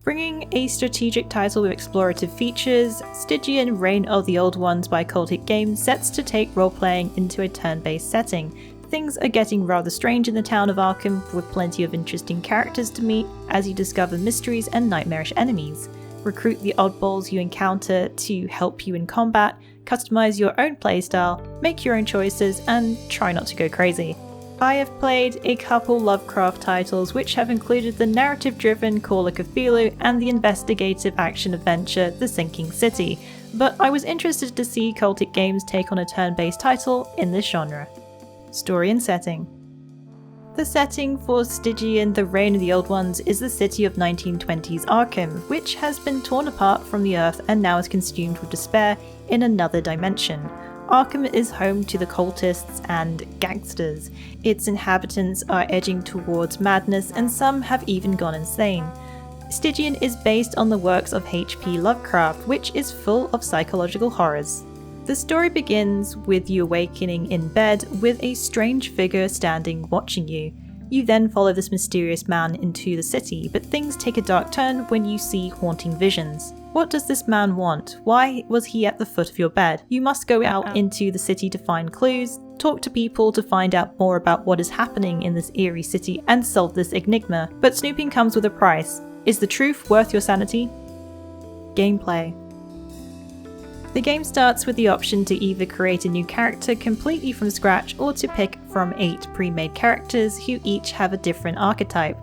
Bringing a strategic title with explorative features, Stygian Reign of the Old Ones by Cultic Games sets to take role-playing into a turn-based setting. Things are getting rather strange in the town of Arkham, with plenty of interesting characters to meet as you discover mysteries and nightmarish enemies. Recruit the oddballs you encounter to help you in combat, customize your own playstyle, make your own choices, and try not to go crazy. I have played a couple Lovecraft titles which have included the narrative-driven Call of Cthulhu and the investigative action-adventure The Sinking City, but I was interested to see Cultic Games take on a turn-based title in this genre. Story and setting. The setting for Stygian The Reign of the Old Ones is the city of 1920s Arkham, which has been torn apart from the earth and now is consumed with despair in another dimension. Arkham is home to the cultists and gangsters. Its inhabitants are edging towards madness and some have even gone insane. Stygian is based on the works of H.P. Lovecraft, which is full of psychological horrors. The story begins with you awakening in bed with a strange figure standing watching you. You then follow this mysterious man into the city, but things take a dark turn when you see haunting visions. What does this man want? Why was he at the foot of your bed? You must go out into the city to find clues, talk to people to find out more about what is happening in this eerie city, and solve this enigma. But snooping comes with a price. Is the truth worth your sanity? Gameplay. The game starts with the option to either create a new character completely from scratch or to pick from 8 pre-made characters who each have a different archetype.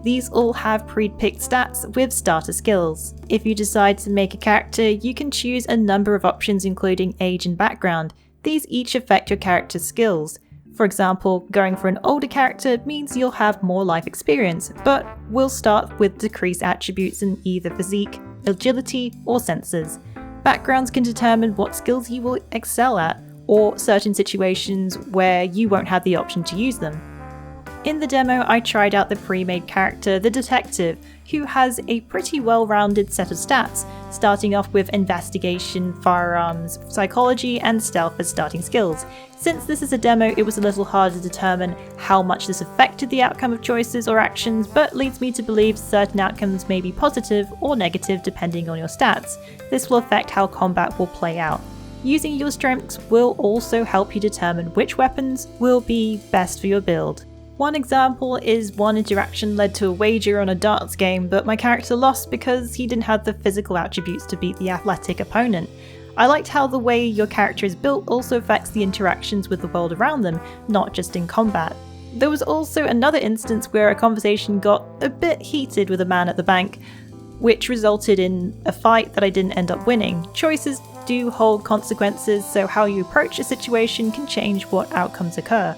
These all have pre-picked stats with starter skills. If you decide to make a character, you can choose a number of options including age and background. These each affect your character's skills. For example, going for an older character means you'll have more life experience, but will start with decreased attributes in either physique, agility, or senses. Backgrounds can determine what skills you will excel at, or certain situations where you won't have the option to use them. In the demo, I tried out the pre-made character, the Detective, who has a pretty well-rounded set of stats, starting off with investigation, firearms, psychology, and stealth as starting skills. Since this is a demo, it was a little hard to determine how much this affected the outcome of choices or actions, but leads me to believe certain outcomes may be positive or negative depending on your stats. This will affect how combat will play out. Using your strengths will also help you determine which weapons will be best for your build. One example is one interaction led to a wager on a darts game, but my character lost because he didn't have the physical attributes to beat the athletic opponent. I liked how the way your character is built also affects the interactions with the world around them, not just in combat. There was also another instance where a conversation got a bit heated with a man at the bank, which resulted in a fight that I didn't end up winning. Choices do hold consequences, so how you approach a situation can change what outcomes occur.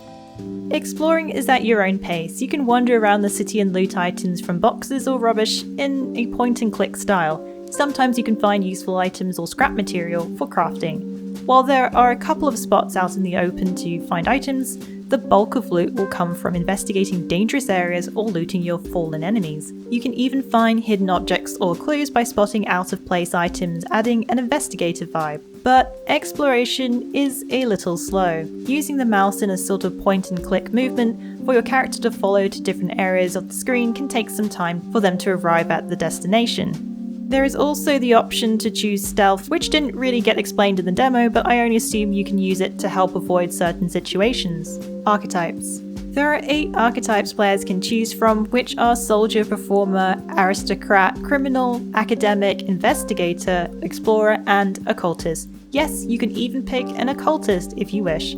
Exploring is at your own pace. You can wander around the city and loot items from boxes or rubbish in a point-and-click style. Sometimes you can find useful items or scrap material for crafting. While there are a couple of spots out in the open to find items, the bulk of loot will come from investigating dangerous areas or looting your fallen enemies. You can even find hidden objects or clues by spotting out-of-place items, adding an investigative vibe. But exploration is a little slow. Using the mouse in a sort of point-and-click movement for your character to follow to different areas of the screen can take some time for them to arrive at the destination. There is also the option to choose stealth, which didn't really get explained in the demo, but I only assume you can use it to help avoid certain situations. Archetypes. There are 8 archetypes players can choose from, which are soldier, performer, aristocrat, criminal, academic, investigator, explorer, and occultist. Yes, you can even pick an occultist if you wish.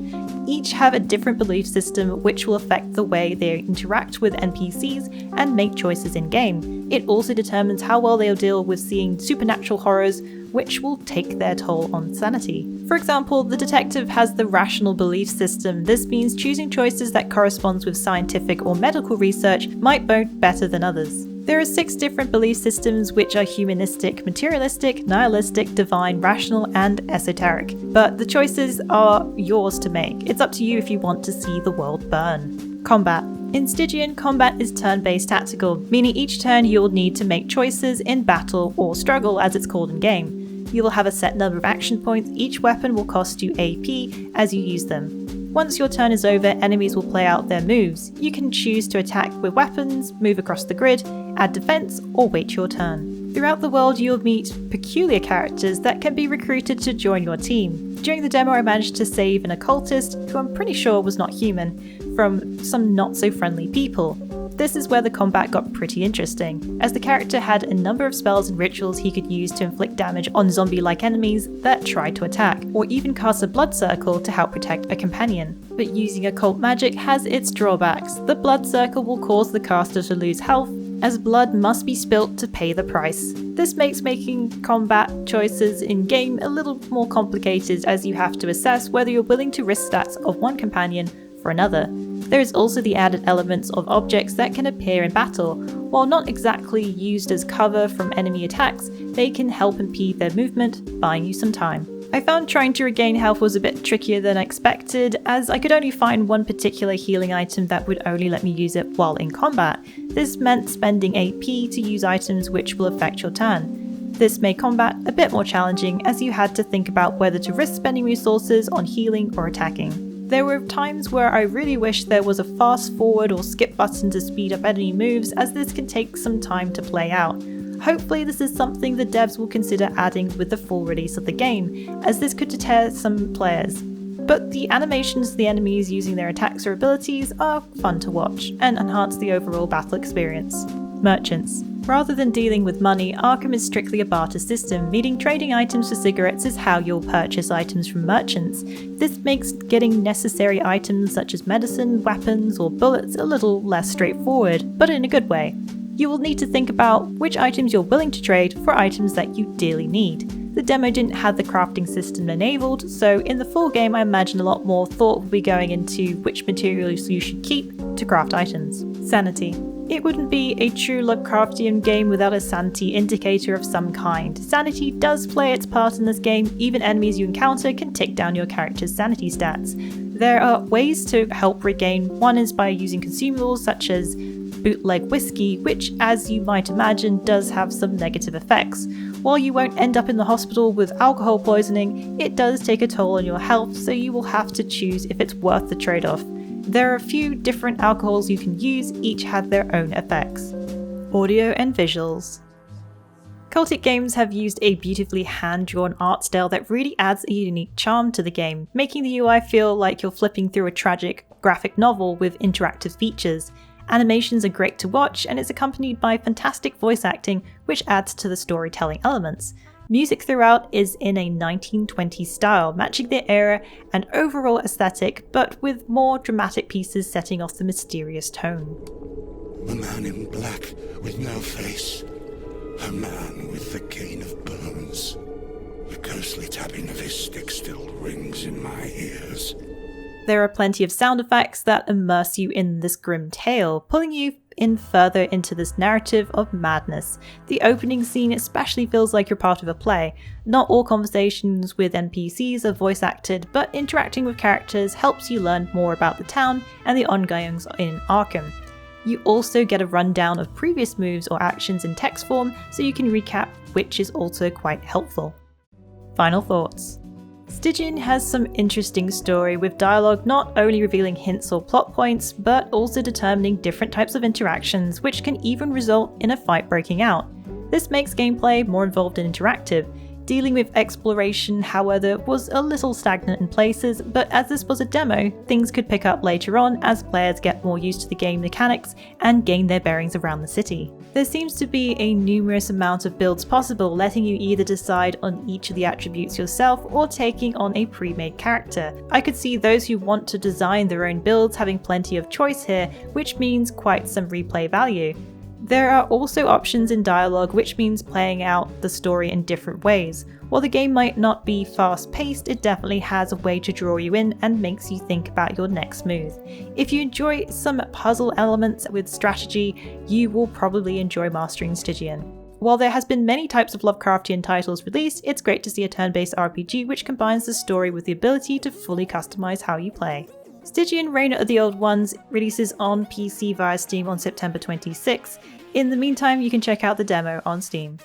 Each have a different belief system which will affect the way they interact with NPCs and make choices in-game. It also determines how well they'll deal with seeing supernatural horrors, which will take their toll on sanity. For example, the detective has the rational belief system. This means choosing choices that corresponds with scientific or medical research might vote better than others. There are 6 different belief systems which are humanistic, materialistic, nihilistic, divine, rational, and esoteric. But the choices are yours to make. It's up to you if you want to see the world burn. Combat. In Stygian, combat is turn-based tactical, meaning each turn you'll need to make choices in battle or struggle as it's called in game. You will have a set number of action points. Each weapon will cost you AP as you use them. Once your turn is over, enemies will play out their moves. You can choose to attack with weapons, move across the grid, add defense, or wait your turn. Throughout the world, you'll meet peculiar characters that can be recruited to join your team. During the demo, I managed to save an occultist, who I'm pretty sure was not human, from some not-so-friendly people. This is where the combat got pretty interesting, as the character had a number of spells and rituals he could use to inflict damage on zombie-like enemies that tried to attack, or even cast a blood circle to help protect a companion. But using occult magic has its drawbacks. The blood circle will cause the caster to lose health, as blood must be spilt to pay the price. This makes making combat choices in-game a little more complicated, as you have to assess whether you're willing to risk stats of one companion for another. There is also the added elements of objects that can appear in battle. While not exactly used as cover from enemy attacks, they can help impede their movement, buying you some time. I found trying to regain health was a bit trickier than I expected, as I could only find one particular healing item that would only let me use it while in combat. This meant spending AP to use items which will affect your turn. This made combat a bit more challenging, as you had to think about whether to risk spending resources on healing or attacking. There were times where I really wished there was a fast forward or skip button to speed up enemy moves, as this can take some time to play out. Hopefully this is something the devs will consider adding with the full release of the game, as this could deter some players. But the animations of the enemies using their attacks or abilities are fun to watch, and enhance the overall battle experience. Merchants. Rather than dealing with money, Arkham is strictly a barter system, meaning trading items for cigarettes is how you'll purchase items from merchants. This makes getting necessary items such as medicine, weapons, or bullets a little less straightforward, but in a good way. You will need to think about which items you're willing to trade for items that you dearly need. The demo didn't have the crafting system enabled, so in the full game I imagine a lot more thought will be going into which materials you should keep to craft items. Sanity. It wouldn't be a true Lovecraftian game without a sanity indicator of some kind. Sanity does play its part in this game. Even enemies you encounter can tick down your character's sanity stats. There are ways to help regain. One is by using consumables such as bootleg whiskey, which, as you might imagine, does have some negative effects. While you won't end up in the hospital with alcohol poisoning, it does take a toll on your health, so you will have to choose if it's worth the trade-off. There are a few different alcohols you can use, each have their own effects. Audio and visuals. Cultic Games have used a beautifully hand-drawn art style that really adds a unique charm to the game, making the UI feel like you're flipping through a tragic graphic novel with interactive features. Animations are great to watch, and it's accompanied by fantastic voice acting, which adds to the storytelling elements. Music throughout is in a 1920s style, matching the era and overall aesthetic, but with more dramatic pieces setting off the mysterious tone. A man in black with no face. A man with the cane of bones. The ghostly tapping of his stick still rings in my ears. There are plenty of sound effects that immerse you in this grim tale, pulling you in further into this narrative of madness. The opening scene especially feels like you're part of a play. Not all conversations with NPCs are voice acted, but interacting with characters helps you learn more about the town and the ongoings in Arkham. You also get a rundown of previous moves or actions in text form, so you can recap, which is also quite helpful. Final thoughts. Stygian has some interesting story, with dialogue not only revealing hints or plot points, but also determining different types of interactions, which can even result in a fight breaking out. This makes gameplay more involved and interactive. Dealing with exploration, however, was a little stagnant in places, but as this was a demo, things could pick up later on as players get more used to the game mechanics and gain their bearings around the city. There seems to be a numerous amount of builds possible, letting you either decide on each of the attributes yourself or taking on a pre-made character. I could see those who want to design their own builds having plenty of choice here, which means quite some replay value. There are also options in dialogue, which means playing out the story in different ways. While the game might not be fast-paced, it definitely has a way to draw you in and makes you think about your next move. If you enjoy some puzzle elements with strategy, you will probably enjoy mastering Stygian. While there has been many types of Lovecraftian titles released, it's great to see a turn-based RPG which combines the story with the ability to fully customize how you play. Stygian Reign of the Old Ones releases on PC via Steam on September 26. In the meantime, you can check out the demo on Steam.